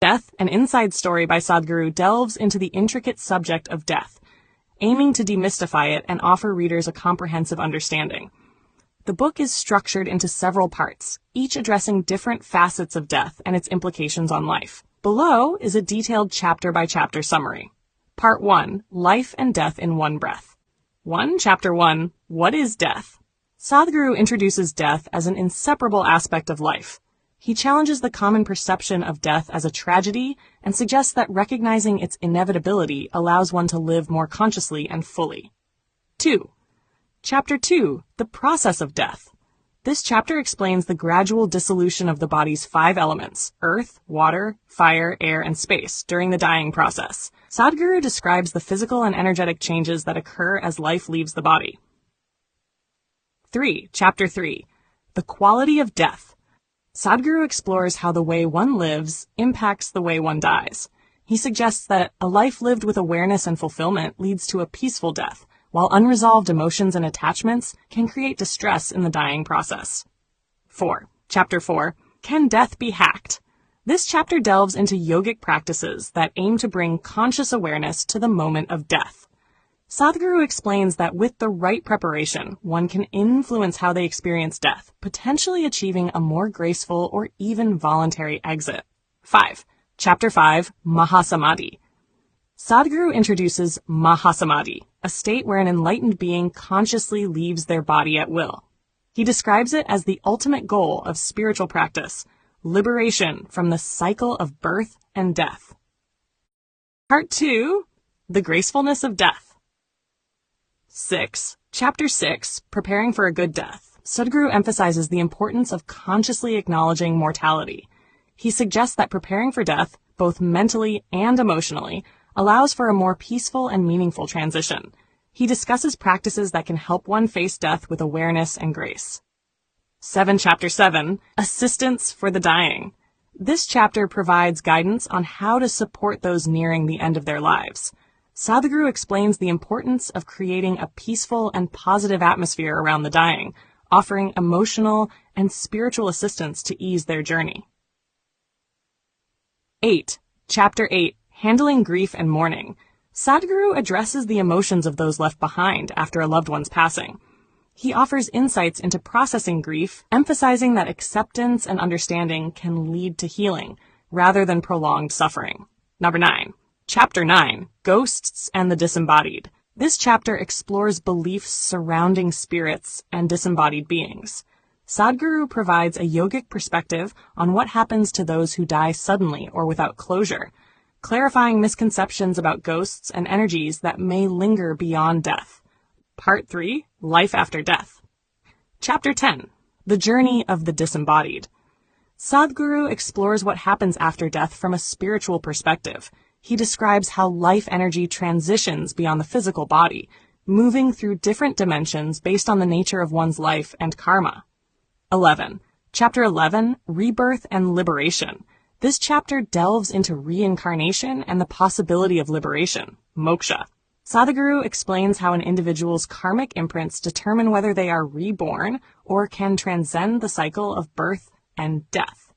Death, an Inside Story by Sadhguru delves into the intricate subject of death, aiming to demystify it and offer readers a comprehensive understanding. The book is structured into several parts, each addressing different facets of death and its implications on life. Below is a detailed chapter-by-chapter summary. Part 1, Life and Death in One Breath. Chapter 1, What is Death? Sadhguru introduces death as an inseparable aspect of life. He challenges the common perception of death as a tragedy and suggests that recognizing its inevitability allows one to live more consciously and fully. 2. Chapter 2, The Process of Death. This chapter explains the gradual dissolution of the body's 5 elements, earth, water, fire, air, and space, during the dying process. Sadhguru describes the physical and energetic changes that occur as life leaves the body. 3. Chapter 3, The Quality of Death. Sadhguru explores how the way one lives impacts the way one dies. He suggests that a life lived with awareness and fulfillment leads to a peaceful death, while unresolved emotions and attachments can create distress in the dying process. 4. Chapter 4, Can Death Be Hacked? This chapter delves into yogic practices that aim to bring conscious awareness to the moment of death. Sadhguru explains that with the right preparation, one can influence how they experience death, potentially achieving a more graceful or even voluntary exit. 5. Chapter 5, Mahasamadhi. Sadhguru introduces Mahasamadhi, a state where an enlightened being consciously leaves their body at will. He describes it as the ultimate goal of spiritual practice, liberation from the cycle of birth and death. Part 2, The Gracefulness of Death. 6. Chapter 6, Preparing for a Good Death. Sadhguru emphasizes the importance of consciously acknowledging mortality. He suggests that preparing for death, both mentally and emotionally, allows for a more peaceful and meaningful transition. He discusses practices that can help one face death with awareness and grace. 7. Chapter 7, Assistance for the Dying. This chapter provides guidance on how to support those nearing the end of their lives. Sadhguru explains the importance of creating a peaceful and positive atmosphere around the dying, offering emotional and spiritual assistance to ease their journey. 8. Chapter 8, Handling Grief and Mourning. Sadhguru addresses the emotions of those left behind after a loved one's passing. He offers insights into processing grief, emphasizing that acceptance and understanding can lead to healing, rather than prolonged suffering. 9. Chapter 9, Ghosts and the Disembodied. This chapter explores beliefs surrounding spirits and disembodied beings. Sadhguru provides a yogic perspective on what happens to those who die suddenly or without closure, clarifying misconceptions about ghosts and energies that may linger beyond death. Part 3, Life After Death. Chapter 10, The Journey of the Disembodied. Sadhguru explores what happens after death from a spiritual perspective. He describes how life energy transitions beyond the physical body, moving through different dimensions based on the nature of one's life and karma. 11. Chapter 11, Rebirth and Liberation. This chapter delves into reincarnation and the possibility of liberation, moksha. Sadhguru explains how an individual's karmic imprints determine whether they are reborn or can transcend the cycle of birth and death.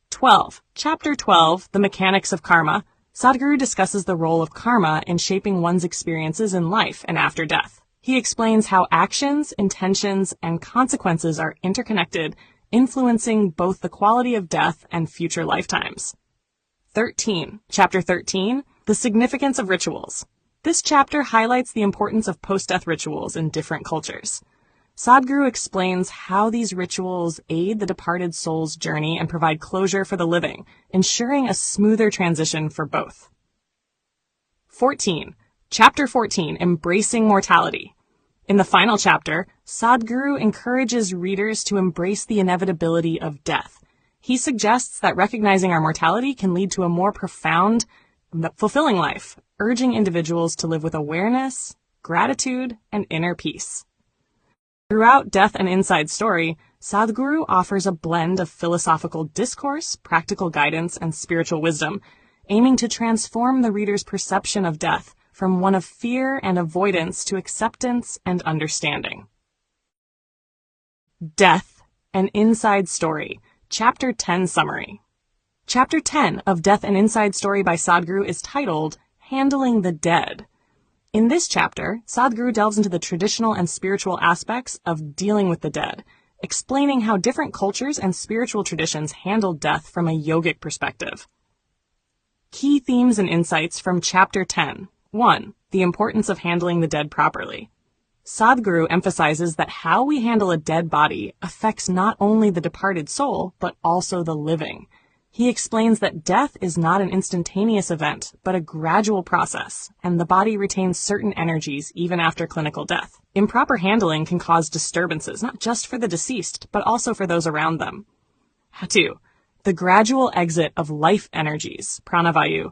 12. Chapter 12, The Mechanics of Karma. Sadhguru discusses the role of karma in shaping one's experiences in life and after death. He explains how actions, intentions, and consequences are interconnected, influencing both the quality of death and future lifetimes. 13. Chapter 13, The Significance of Rituals. This chapter highlights the importance of post-death rituals in different cultures. Sadhguru explains how these rituals aid the departed soul's journey and provide closure for the living, ensuring a smoother transition for both. 14. Chapter 14, Embracing Mortality. In the final chapter, Sadhguru encourages readers to embrace the inevitability of death. He suggests that recognizing our mortality can lead to a more profound, fulfilling life, urging individuals to live with awareness, gratitude, and inner peace. Throughout Death and Inside Story, Sadhguru offers a blend of philosophical discourse, practical guidance, and spiritual wisdom, aiming to transform the reader's perception of death from one of fear and avoidance to acceptance and understanding. Death, an Inside Story, Chapter 10 Summary. Chapter 10 of Death and Inside Story by Sadhguru is titled Handling the Dead. In this chapter, Sadhguru delves into the traditional and spiritual aspects of dealing with the dead, explaining how different cultures and spiritual traditions handle death from a yogic perspective. Key themes and insights from Chapter 10. 1. The importance of handling the dead properly. Sadhguru emphasizes that how we handle a dead body affects not only the departed soul, but also the living. He explains that death is not an instantaneous event, but a gradual process, and the body retains certain energies even after clinical death. Improper handling can cause disturbances, not just for the deceased, but also for those around them. 2. The gradual exit of life energies, pranavayu.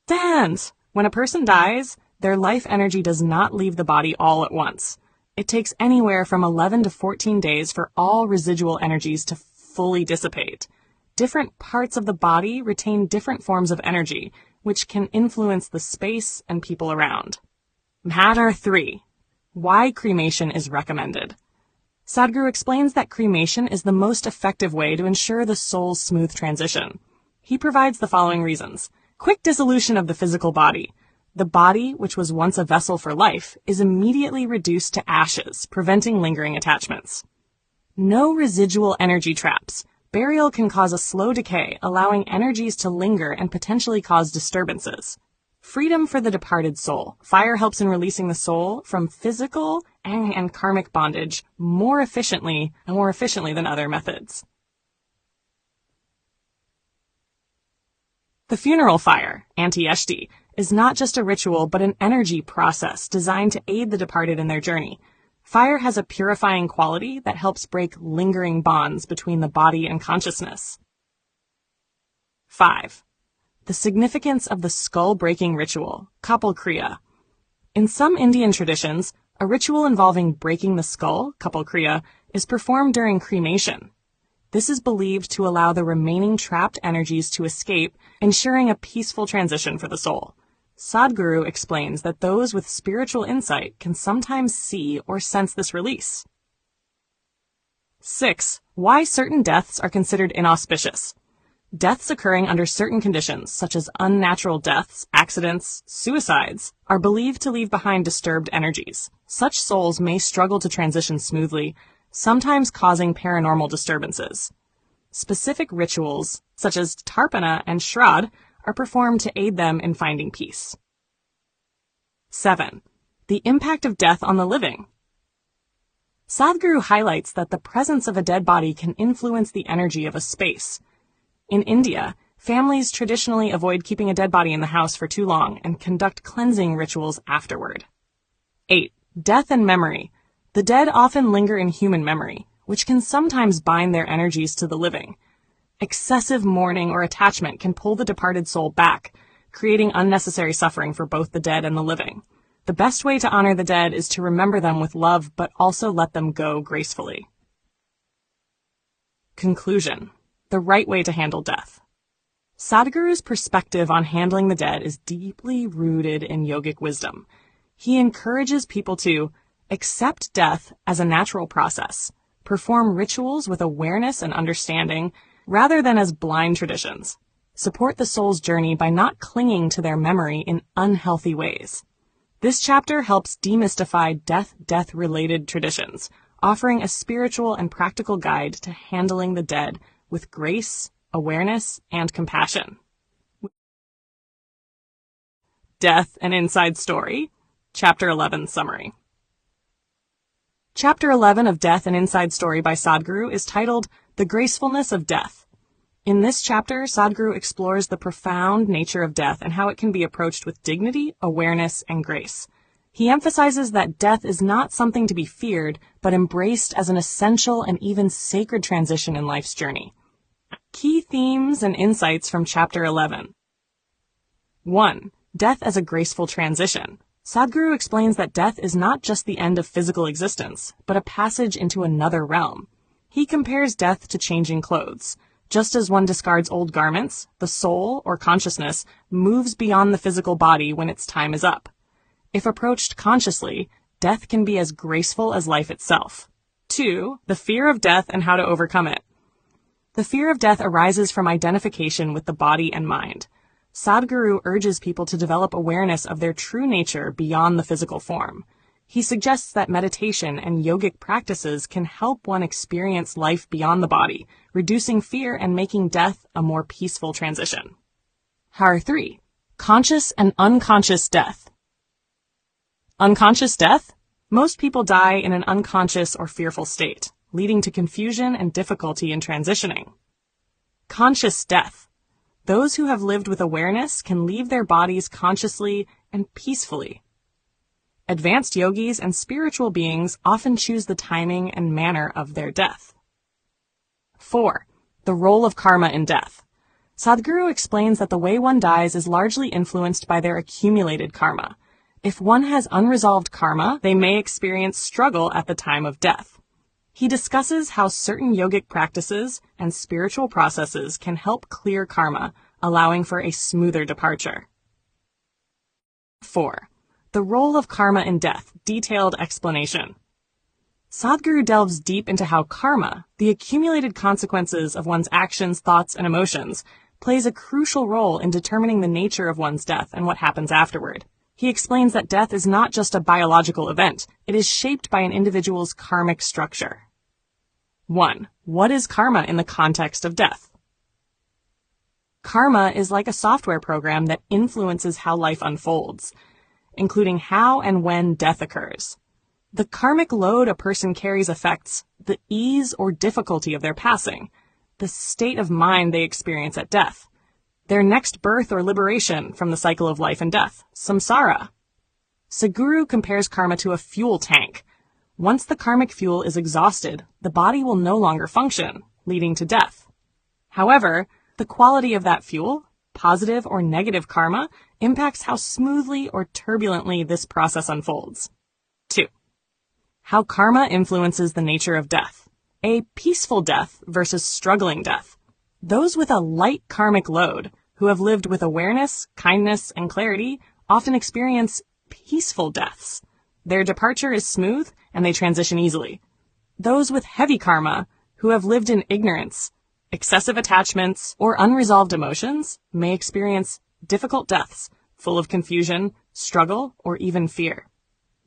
Dance! When a person dies, their life energy does not leave the body all at once. It takes anywhere from 11 to 14 days for all residual energies to fully dissipate. Different parts of the body retain different forms of energy, which can influence the space and people around. Matter 3. Why cremation is recommended. Sadhguru explains that cremation is the most effective way to ensure the soul's smooth transition. He provides the following reasons. Quick dissolution of the physical body. The body, which was once a vessel for life, is immediately reduced to ashes, preventing lingering attachments. No residual energy traps. Burial can cause a slow decay, allowing energies to linger and potentially cause disturbances. Freedom for the departed soul. Fire helps in releasing the soul from physical and karmic bondage more efficiently than other methods. The funeral fire, anti-eshti, is not just a ritual but an energy process designed to aid the departed in their journey. Fire has a purifying quality that helps break lingering bonds between the body and consciousness. 5. The significance of the skull-breaking ritual, kapal kriya. In some Indian traditions, a ritual involving breaking the skull, kapal kriya, is performed during cremation. This is believed to allow the remaining trapped energies to escape, ensuring a peaceful transition for the soul. Sadhguru explains that those with spiritual insight can sometimes see or sense this release. 6. Why certain deaths are considered inauspicious. Deaths occurring under certain conditions, such as unnatural deaths, accidents, suicides, are believed to leave behind disturbed energies. Such souls may struggle to transition smoothly, sometimes causing paranormal disturbances. Specific rituals, such as tarpana and shraddh, are performed to aid them in finding peace. 7. The impact of death on the living. Sadhguru highlights that the presence of a dead body can influence the energy of a space. In India, families traditionally avoid keeping a dead body in the house for too long and conduct cleansing rituals afterward. 8. Death and memory. The dead often linger in human memory, which can sometimes bind their energies to the living. Excessive mourning or attachment can pull the departed soul back, creating unnecessary suffering for both the dead and the living. The best way to honor the dead is to remember them with love, but also let them go gracefully. Conclusion. The right way to handle death. Sadhguru's perspective on handling the dead is deeply rooted in yogic wisdom. He encourages people to accept death as a natural process, perform rituals with awareness and understanding, rather than as blind traditions. Support the soul's journey by not clinging to their memory in unhealthy ways. This chapter helps demystify death-related traditions, offering a spiritual and practical guide to handling the dead with grace, awareness, and compassion. Death and Inside Story, Chapter 11 Summary. Chapter 11 of Death and Inside Story by Sadhguru is titled The Gracefulness of Death. In this chapter, Sadhguru explores the profound nature of death and how it can be approached with dignity, awareness, and grace. He emphasizes that death is not something to be feared, but embraced as an essential and even sacred transition in life's journey. Key themes and insights from Chapter 11. 1. Death as a graceful transition. Sadhguru explains that death is not just the end of physical existence, but a passage into another realm. He compares death to changing clothes. Just as one discards old garments, the soul, or consciousness, moves beyond the physical body when its time is up. If approached consciously, death can be as graceful as life itself. 2. The fear of death and how to overcome it. The fear of death arises from identification with the body and mind. Sadhguru urges people to develop awareness of their true nature beyond the physical form. He suggests that meditation and yogic practices can help one experience life beyond the body, reducing fear and making death a more peaceful transition. Har 3. Conscious and unconscious death. Unconscious death? Most people die in an unconscious or fearful state, leading to confusion and difficulty in transitioning. Conscious death. Those who have lived with awareness can leave their bodies consciously and peacefully. Advanced yogis and spiritual beings often choose the timing and manner of their death. 4. The role of karma in death. Sadhguru explains that the way one dies is largely influenced by their accumulated karma. If one has unresolved karma, they may experience struggle at the time of death. He discusses how certain yogic practices and spiritual processes can help clear karma, allowing for a smoother departure. 4. The role of karma in death. Detailed explanation. Sadhguru delves deep into how karma, the accumulated consequences of one's actions, thoughts, and emotions, plays a crucial role in determining the nature of one's death and what happens afterward. He explains that death is not just a biological event, it is shaped by an individual's karmic structure. 1. What is karma in the context of death? Karma is like a software program that influences how life unfolds, including how and when death occurs. The karmic load a person carries affects the ease or difficulty of their passing, the state of mind they experience at death, their next birth or liberation from the cycle of life and death, samsara. Sadhguru compares karma to a fuel tank. Once the karmic fuel is exhausted, the body will no longer function, leading to death. However, the quality of that fuel, positive or negative karma, impacts how smoothly or turbulently this process unfolds. 2. How karma influences the nature of death. A peaceful death versus struggling death. Those with a light karmic load, who have lived with awareness, kindness, and clarity, often experience peaceful deaths. Their departure is smooth, and they transition easily. Those with heavy karma, who have lived in ignorance, excessive attachments, or unresolved emotions, may experience difficult deaths, full of confusion, struggle, or even fear.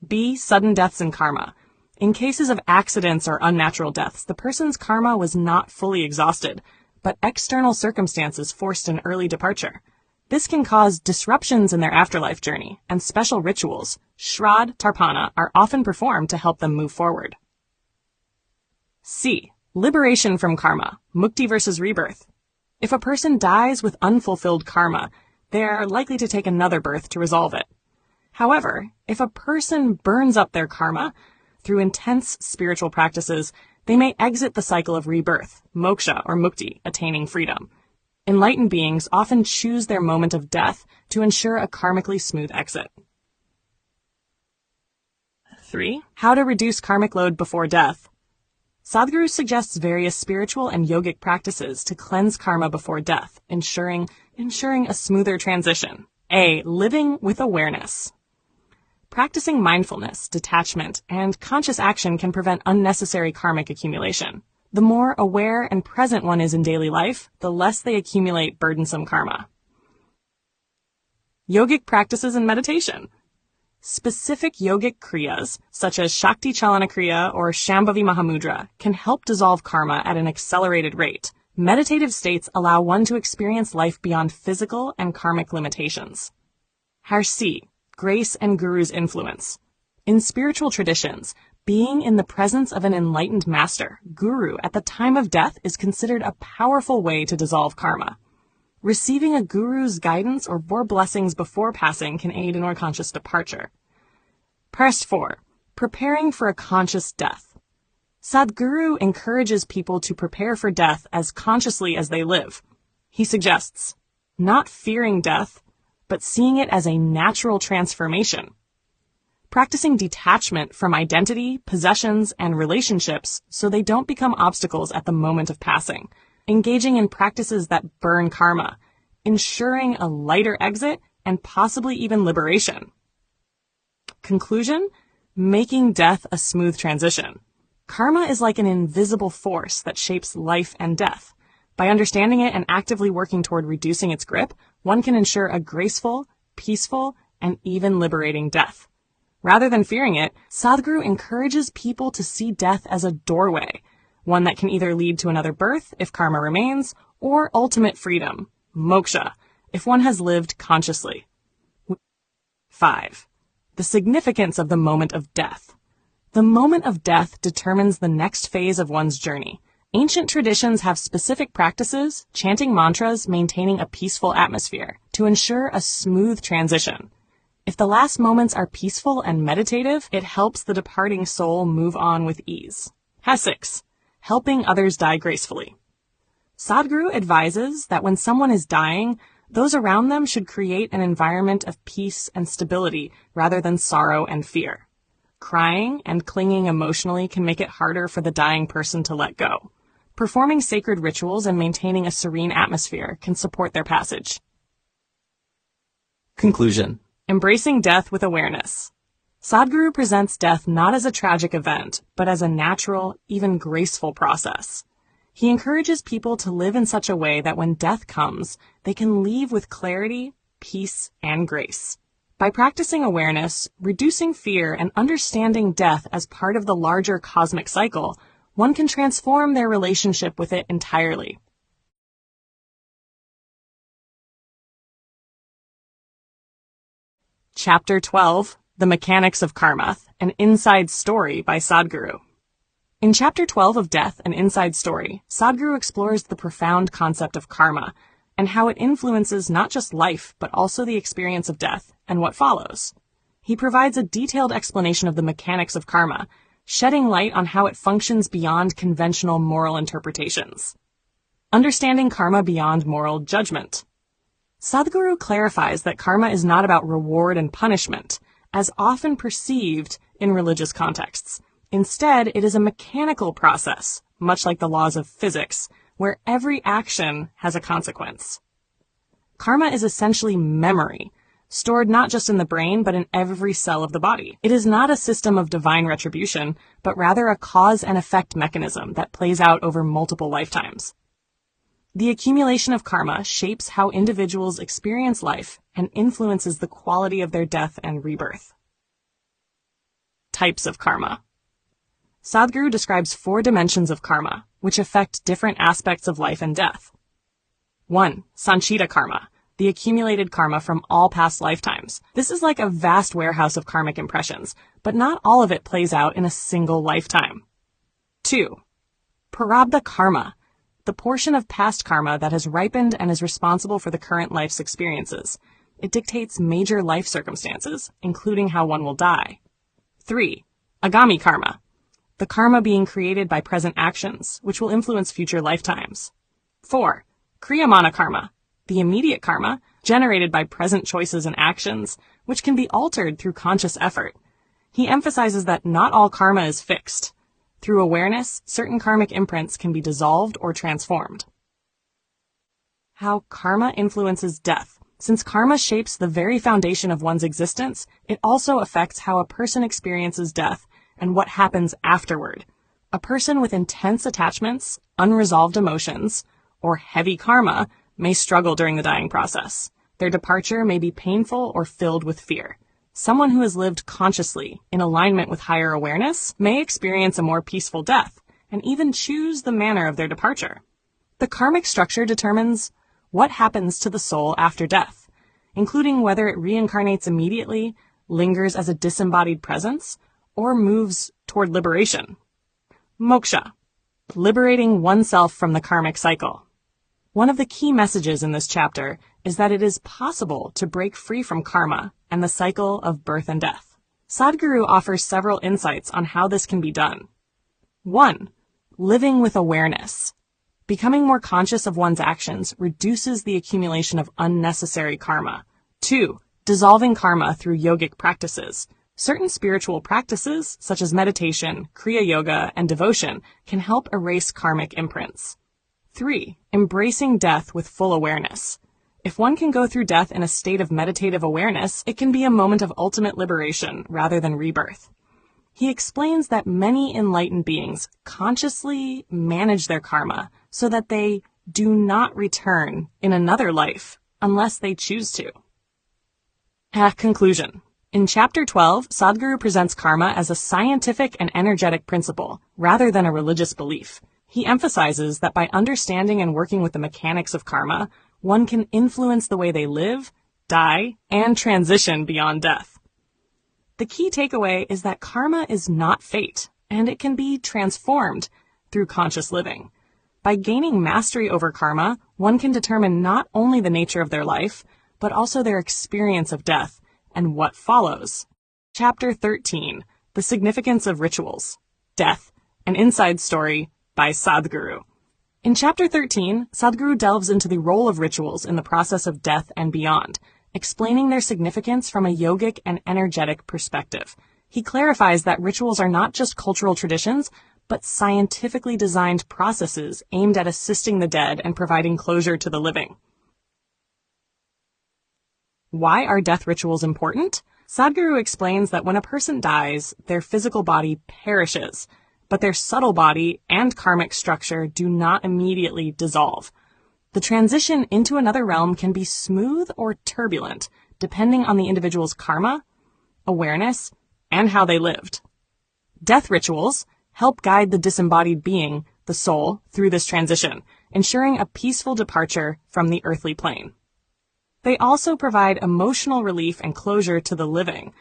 B. Sudden deaths in karma. In cases of accidents or unnatural deaths, the person's karma was not fully exhausted, but external circumstances forced an early departure. This can cause disruptions in their afterlife journey, and special rituals, Shraddha Tarpana, are often performed to help them move forward. C. Liberation from karma, mukti versus rebirth. If a person dies with unfulfilled karma, they are likely to take another birth to resolve it. However, if a person burns up their karma through intense spiritual practices, they may exit the cycle of rebirth, moksha or mukti, attaining freedom. Enlightened beings often choose their moment of death to ensure a karmically smooth exit. 3. How to reduce karmic load before death. Sadhguru suggests various spiritual and yogic practices to cleanse karma before death, ensuring a smoother transition. A. Living with awareness. Practicing mindfulness, detachment, and conscious action can prevent unnecessary karmic accumulation. The more aware and present one is in daily life, the less they accumulate burdensome karma. Yogic practices and meditation. Specific yogic kriyas, such as Shakti Chalana Kriya or Shambhavi Mahamudra, can help dissolve karma at an accelerated rate. Meditative states allow one to experience life beyond physical and karmic limitations. Harsi, grace and guru's influence. In spiritual traditions, being in the presence of an enlightened master, guru, at the time of death is considered a powerful way to dissolve karma. Receiving a guru's guidance or more blessings before passing can aid in our conscious departure. Press 4. Preparing for a conscious death. Sadhguru encourages people to prepare for death as consciously as they live. He suggests not fearing death, but seeing it as a natural transformation. Practicing detachment from identity, possessions, and relationships so they don't become obstacles at the moment of passing. Engaging in practices that burn karma, ensuring a lighter exit and possibly even liberation. Conclusion: making death a smooth transition. Karma is like an invisible force that shapes life and death. By understanding it and actively working toward reducing its grip, one can ensure a graceful, peaceful, and even liberating death. Rather than fearing it, Sadhguru encourages people to see death as a doorway, one that can either lead to another birth if karma remains, or ultimate freedom, moksha, if one has lived consciously. 5. The significance of the moment of death. The moment of death determines the next phase of one's journey. Ancient traditions have specific practices, chanting mantras, maintaining a peaceful atmosphere, to ensure a smooth transition. If the last moments are peaceful and meditative, it helps the departing soul move on with ease. 6. Helping others die gracefully. Sadhguru advises that when someone is dying, those around them should create an environment of peace and stability rather than sorrow and fear. Crying and clinging emotionally can make it harder for the dying person to let go. Performing sacred rituals and maintaining a serene atmosphere can support their passage. Conclusion. Embracing death with awareness. Sadhguru presents death not as a tragic event, but as a natural, even graceful process. He encourages people to live in such a way that when death comes, they can leave with clarity, peace, and grace. By practicing awareness, reducing fear, and understanding death as part of the larger cosmic cycle, one can transform their relationship with it entirely. Chapter 12, The Mechanics of Karma, An Inside Story by Sadhguru. In Chapter 12 of Death, An Inside Story, Sadhguru explores the profound concept of karma and how it influences not just life, but also the experience of death and what follows. He provides a detailed explanation of the mechanics of karma, shedding light on how it functions beyond conventional moral interpretations. Understanding karma beyond moral judgment. Sadhguru clarifies that karma is not about reward and punishment, as often perceived in religious contexts. Instead, it is a mechanical process, much like the laws of physics, where every action has a consequence. Karma is essentially memory, stored not just in the brain, but in every cell of the body. It is not a system of divine retribution, but rather a cause and effect mechanism that plays out over multiple lifetimes. The accumulation of karma shapes how individuals experience life and influences the quality of their death and rebirth. Types of karma. Sadhguru describes 4 dimensions of karma, which affect different aspects of life and death. 1. Sanchita karma, the accumulated karma from all past lifetimes. This is like a vast warehouse of karmic impressions, but not all of it plays out in a single lifetime. 2. Prarabdha karma, the portion of past karma that has ripened and is responsible for the current life's experiences. It dictates major life circumstances, including how one will die. 3. Agami karma, the karma being created by present actions, which will influence future lifetimes. 4. Kriyamana karma, the immediate karma generated by present choices and actions, which can be altered through conscious effort. He emphasizes that not all karma is fixed. Through awareness, certain karmic imprints can be dissolved or transformed. How karma influences death. Since karma shapes the very foundation of one's existence, it also affects how a person experiences death and what happens afterward. A person with intense attachments, unresolved emotions, or heavy karma may struggle during the dying process. Their departure may be painful or filled with fear. Someone who has lived consciously, in alignment with higher awareness, may experience a more peaceful death, and even choose the manner of their departure. The karmic structure determines what happens to the soul after death, including whether it reincarnates immediately, lingers as a disembodied presence, or moves toward liberation. Moksha, liberating oneself from the karmic cycle. One of the key messages in this chapter is that it is possible to break free from karma and the cycle of birth and death. Sadhguru offers several insights on how this can be done. 1. Living with awareness. Becoming more conscious of one's actions reduces the accumulation of unnecessary karma. 2. Dissolving karma through yogic practices. Certain spiritual practices, such as meditation, Kriya Yoga, and devotion, can help erase karmic imprints. 3. Embracing death with full awareness. If one can go through death in a state of meditative awareness, it can be a moment of ultimate liberation rather than rebirth. He explains that many enlightened beings consciously manage their karma so that they do not return in another life unless they choose to. Conclusion. In Chapter 12, Sadhguru presents karma as a scientific and energetic principle, rather than a religious belief. He emphasizes that by understanding and working with the mechanics of karma, one can influence the way they live, die, and transition beyond death. The key takeaway is that karma is not fate, and it can be transformed through conscious living. By gaining mastery over karma, one can determine not only the nature of their life, but also their experience of death and what follows. Chapter 13, The Significance of Rituals, Death, an Inside Story by Sadhguru. In Chapter 13, Sadhguru delves into the role of rituals in the process of death and beyond, explaining their significance from a yogic and energetic perspective. He clarifies that rituals are not just cultural traditions, but scientifically designed processes aimed at assisting the dead and providing closure to the living. Why are death rituals important? Sadhguru explains that when a person dies, their physical body perishes, but their subtle body and karmic structure do not immediately dissolve. The transition into another realm can be smooth or turbulent, depending on the individual's karma, awareness, and how they lived. Death rituals help guide the disembodied being, the soul, through this transition, ensuring a peaceful departure from the earthly plane. They also provide emotional relief and closure to the living,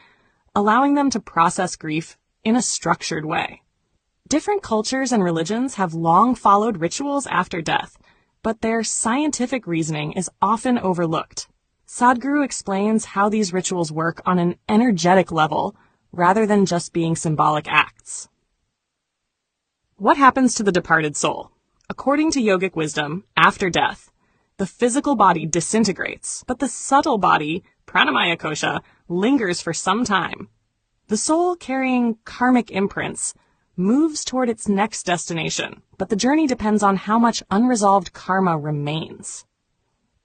allowing them to process grief in a structured way. Different cultures and religions have long followed rituals after death, but their scientific reasoning is often overlooked. Sadhguru explains how these rituals work on an energetic level rather than just being symbolic acts. What happens to the departed soul? According to yogic wisdom, after death, the physical body disintegrates, but the subtle body, pranamaya kosha, lingers for some time. The soul, carrying karmic imprints, moves toward its next destination, but the journey depends on how much unresolved karma remains.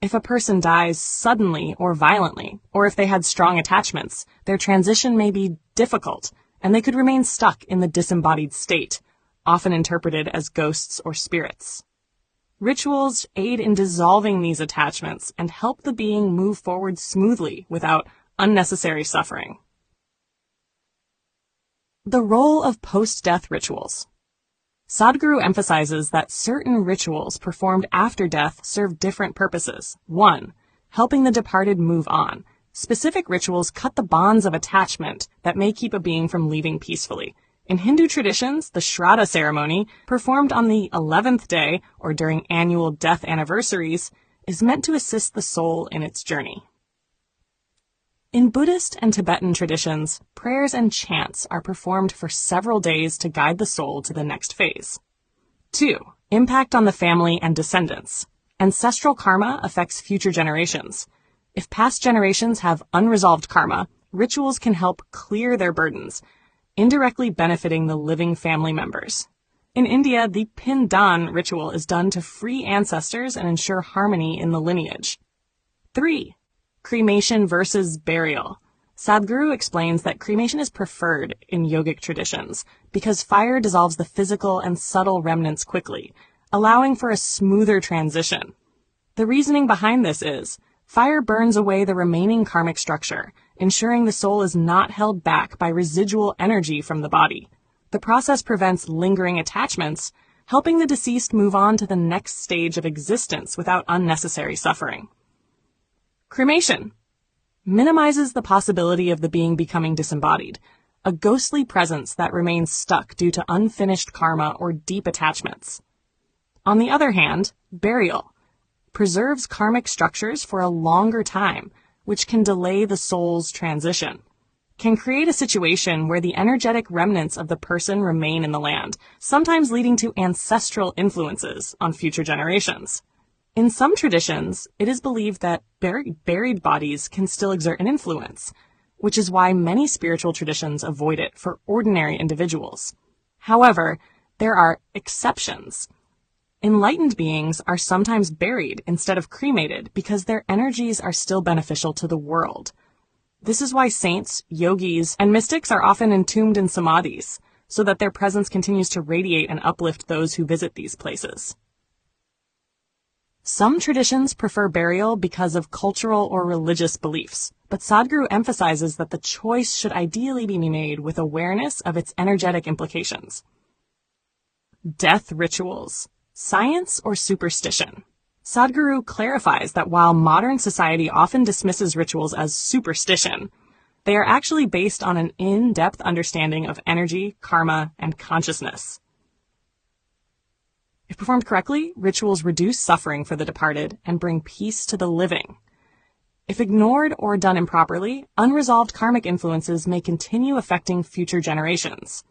If a person dies suddenly or violently, or if they had strong attachments, their transition may be difficult, and they could remain stuck in the disembodied state, often interpreted as ghosts or spirits. Rituals aid in dissolving these attachments and help the being move forward smoothly without unnecessary suffering. The role of post-death rituals. Sadhguru emphasizes that certain rituals performed after death serve different purposes. 1. Helping the departed move on. Specific rituals cut the bonds of attachment that may keep a being from leaving peacefully. In Hindu traditions, the Shraddha ceremony, performed on the 11th day or during annual death anniversaries, is meant to assist the soul in its journey. In Buddhist and Tibetan traditions, prayers and chants are performed for several days to guide the soul to the next phase. 2. Impact on the family and descendants. Ancestral karma affects future generations. If past generations have unresolved karma, rituals can help clear their burdens, indirectly benefiting the living family members. In India, the Pindan ritual is done to free ancestors and ensure harmony in the lineage. 3. Cremation versus burial. Sadhguru explains that cremation is preferred in yogic traditions because fire dissolves the physical and subtle remnants quickly, allowing for a smoother transition. The reasoning behind this is, fire burns away the remaining karmic structure, ensuring the soul is not held back by residual energy from the body. The process prevents lingering attachments, helping the deceased move on to the next stage of existence without unnecessary suffering. Cremation minimizes the possibility of the being becoming disembodied, a ghostly presence that remains stuck due to unfinished karma or deep attachments. On the other hand, burial preserves karmic structures for a longer time, which can delay the soul's transition, can create a situation where the energetic remnants of the person remain in the land, sometimes leading to ancestral influences on future generations. In some traditions, it is believed that buried bodies can still exert an influence, which is why many spiritual traditions avoid it for ordinary individuals. However, there are exceptions. Enlightened beings are sometimes buried instead of cremated because their energies are still beneficial to the world. This is why saints, yogis, and mystics are often entombed in samadhis, so that their presence continues to radiate and uplift those who visit these places. Some traditions prefer burial because of cultural or religious beliefs, but Sadhguru emphasizes that the choice should ideally be made with awareness of its energetic implications. Death rituals. Science or superstition? Sadhguru clarifies that while modern society often dismisses rituals as superstition, they are actually based on an in-depth understanding of energy, karma, and consciousness. If performed correctly, rituals reduce suffering for the departed and bring peace to the living. If ignored or done improperly, unresolved karmic influences may continue affecting future generations.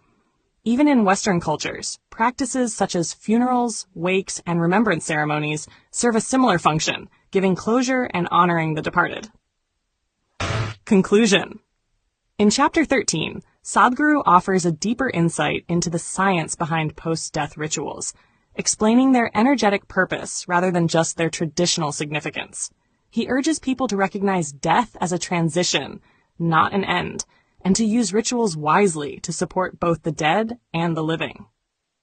Even in Western cultures, practices such as funerals, wakes, and remembrance ceremonies serve a similar function, giving closure and honoring the departed. Conclusion. In Chapter 13, Sadhguru offers a deeper insight into the science behind post-death rituals, explaining their energetic purpose rather than just their traditional significance. He urges people to recognize death as a transition, not an end, and to use rituals wisely to support both the dead and the living.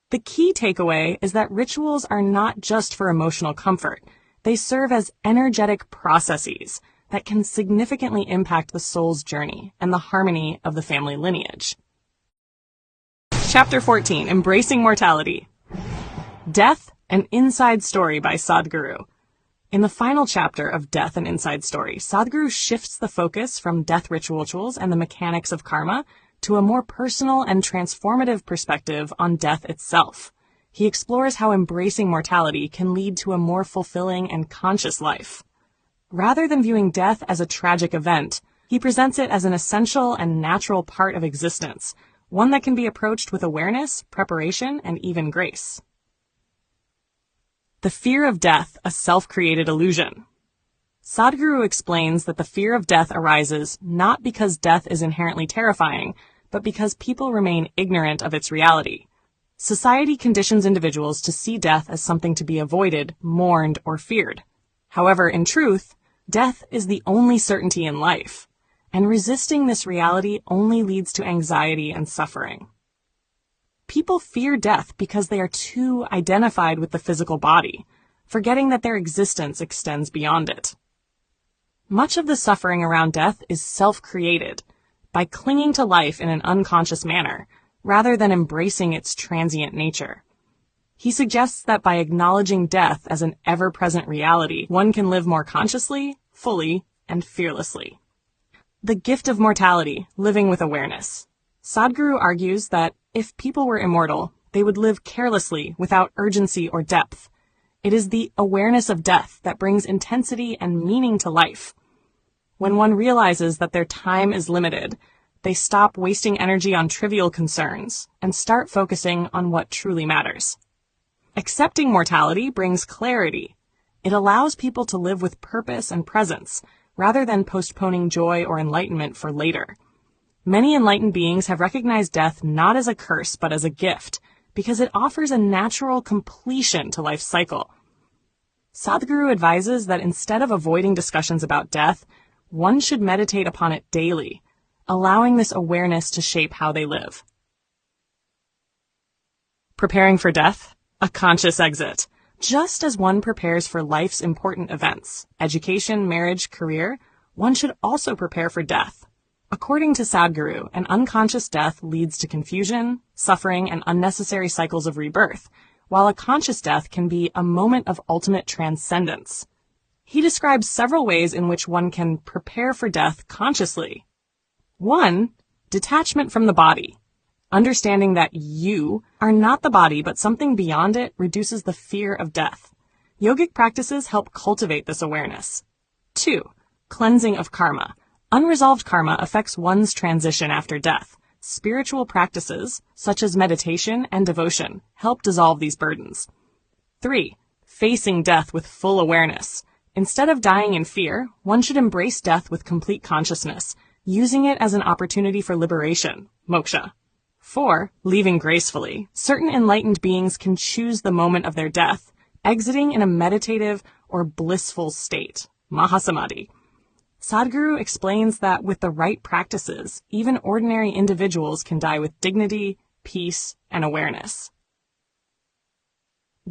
The key takeaway is that rituals are not just for emotional comfort. They serve as energetic processes that can significantly impact the soul's journey and the harmony of the family lineage. Chapter 14, Embracing Mortality. Death, an Inside Story by Sadhguru. In the final chapter of Death, an Inside Story, Sadhguru shifts the focus from death rituals and the mechanics of karma to a more personal and transformative perspective on death itself. He explores how embracing mortality can lead to a more fulfilling and conscious life. Rather than viewing death as a tragic event, he presents it as an essential and natural part of existence, one that can be approached with awareness, preparation, and even grace. The fear of death, a self-created illusion. Sadhguru explains that the fear of death arises not because death is inherently terrifying, but because people remain ignorant of its reality. Society conditions individuals to see death as something to be avoided, mourned, or feared. However, in truth, death is the only certainty in life, and resisting this reality only leads to anxiety and suffering. People fear death because they are too identified with the physical body, forgetting that their existence extends beyond it. Much of the suffering around death is self-created, by clinging to life in an unconscious manner, rather than embracing its transient nature. He suggests that by acknowledging death as an ever-present reality, one can live more consciously, fully, and fearlessly. The gift of mortality, living with awareness. Sadhguru argues that if people were immortal, they would live carelessly, without urgency or depth. It is the awareness of death that brings intensity and meaning to life. When one realizes that their time is limited, they stop wasting energy on trivial concerns and start focusing on what truly matters. Accepting mortality brings clarity. It allows people to live with purpose and presence, rather than postponing joy or enlightenment for later. Many enlightened beings have recognized death not as a curse, but as a gift, because it offers a natural completion to life's cycle. Sadhguru advises that instead of avoiding discussions about death, one should meditate upon it daily, allowing this awareness to shape how they live. Preparing for death, a conscious exit. Just as one prepares for life's important events, education, marriage, career, one should also prepare for death. According to Sadhguru, an unconscious death leads to confusion, suffering, and unnecessary cycles of rebirth, while a conscious death can be a moment of ultimate transcendence. He describes several ways in which one can prepare for death consciously. 1. Detachment from the body. Understanding that you are not the body, but something beyond it reduces the fear of death. Yogic practices help cultivate this awareness. 2. Cleansing of karma. Unresolved karma affects one's transition after death. Spiritual practices, such as meditation and devotion, help dissolve these burdens. 3. Facing death with full awareness. Instead of dying in fear, one should embrace death with complete consciousness, using it as an opportunity for liberation, moksha. 4. Leaving gracefully. Certain enlightened beings can choose the moment of their death, exiting in a meditative or blissful state, mahasamadhi. Sadhguru explains that with the right practices, even ordinary individuals can die with dignity, peace, and awareness.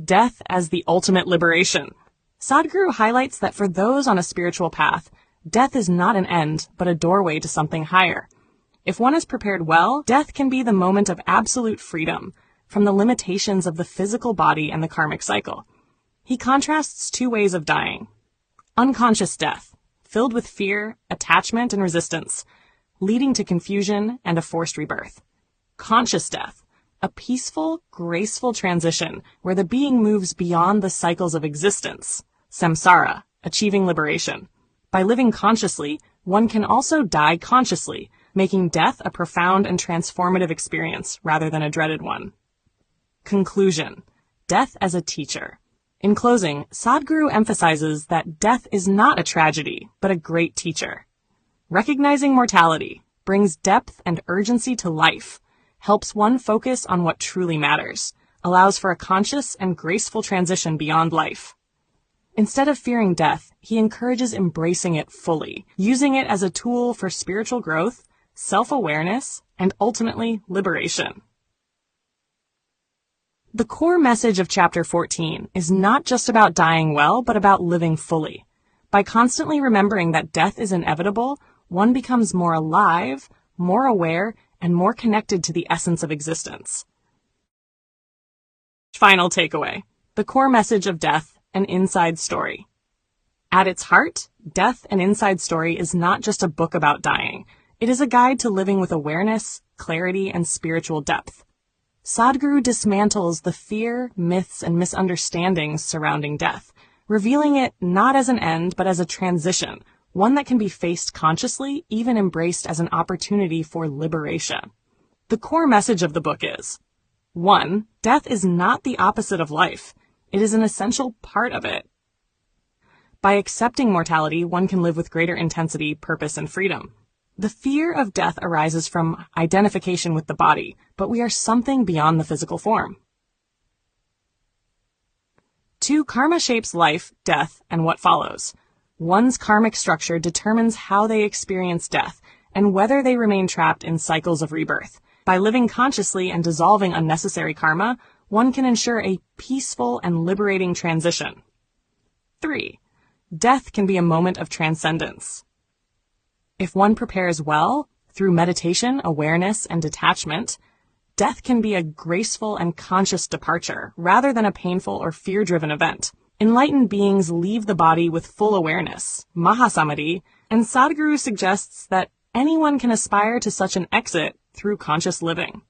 Death as the ultimate liberation. Sadhguru highlights that for those on a spiritual path, death is not an end, but a doorway to something higher. If one is prepared well, death can be the moment of absolute freedom from the limitations of the physical body and the karmic cycle. He contrasts two ways of dying. Unconscious death, filled with fear, attachment, and resistance, leading to confusion and a forced rebirth. Conscious death, a peaceful, graceful transition where the being moves beyond the cycles of existence, samsara, achieving liberation. By living consciously, one can also die consciously, making death a profound and transformative experience rather than a dreaded one. Conclusion: death as a teacher. In closing, Sadhguru emphasizes that death is not a tragedy, but a great teacher. Recognizing mortality brings depth and urgency to life, helps one focus on what truly matters, allows for a conscious and graceful transition beyond life. Instead of fearing death, he encourages embracing it fully, using it as a tool for spiritual growth, self-awareness, and ultimately liberation. The core message of Chapter 14 is not just about dying well, but about living fully. By constantly remembering that death is inevitable, one becomes more alive, more aware, and more connected to the essence of existence. Final takeaway: the core message of Death, an Inside Story. At its heart, Death, an Inside Story is not just a book about dying. It is a guide to living with awareness, clarity, and spiritual depth. Sadhguru dismantles the fear, myths, and misunderstandings surrounding death, revealing it not as an end, but as a transition, one that can be faced consciously, even embraced as an opportunity for liberation. The core message of the book is: 1. Death is not the opposite of life. It is an essential part of it. By accepting mortality, one can live with greater intensity, purpose, and freedom. The fear of death arises from identification with the body, but we are something beyond the physical form. 2. Karma shapes life, death, and what follows. One's karmic structure determines how they experience death and whether they remain trapped in cycles of rebirth. By living consciously and dissolving unnecessary karma, one can ensure a peaceful and liberating transition. 3. Death can be a moment of transcendence. If one prepares well, through meditation, awareness, and detachment, death can be a graceful and conscious departure, rather than a painful or fear-driven event. Enlightened beings leave the body with full awareness, mahasamadhi, and Sadhguru suggests that anyone can aspire to such an exit through conscious living.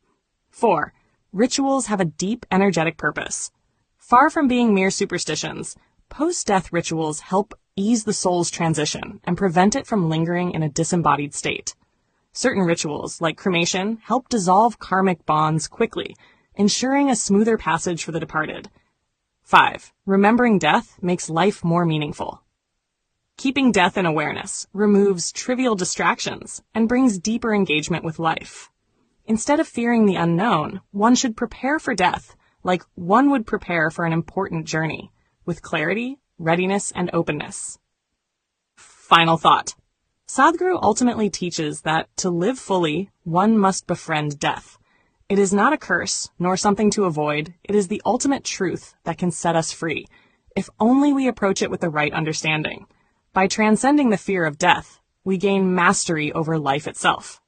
4. Rituals have a deep energetic purpose. Far from being mere superstitions, post-death rituals help ease the soul's transition and prevent it from lingering in a disembodied state. Certain rituals, like cremation, help dissolve karmic bonds quickly, ensuring a smoother passage for the departed. 5. Remembering death makes life more meaningful. Keeping death in awareness removes trivial distractions and brings deeper engagement with life. Instead of fearing the unknown, one should prepare for death like one would prepare for an important journey, with clarity, readiness, and openness. Final thought. Sadhguru ultimately teaches that to live fully, one must befriend death. It is not a curse, nor something to avoid. It is the ultimate truth that can set us free, if only we approach it with the right understanding. By transcending the fear of death, we gain mastery over life itself.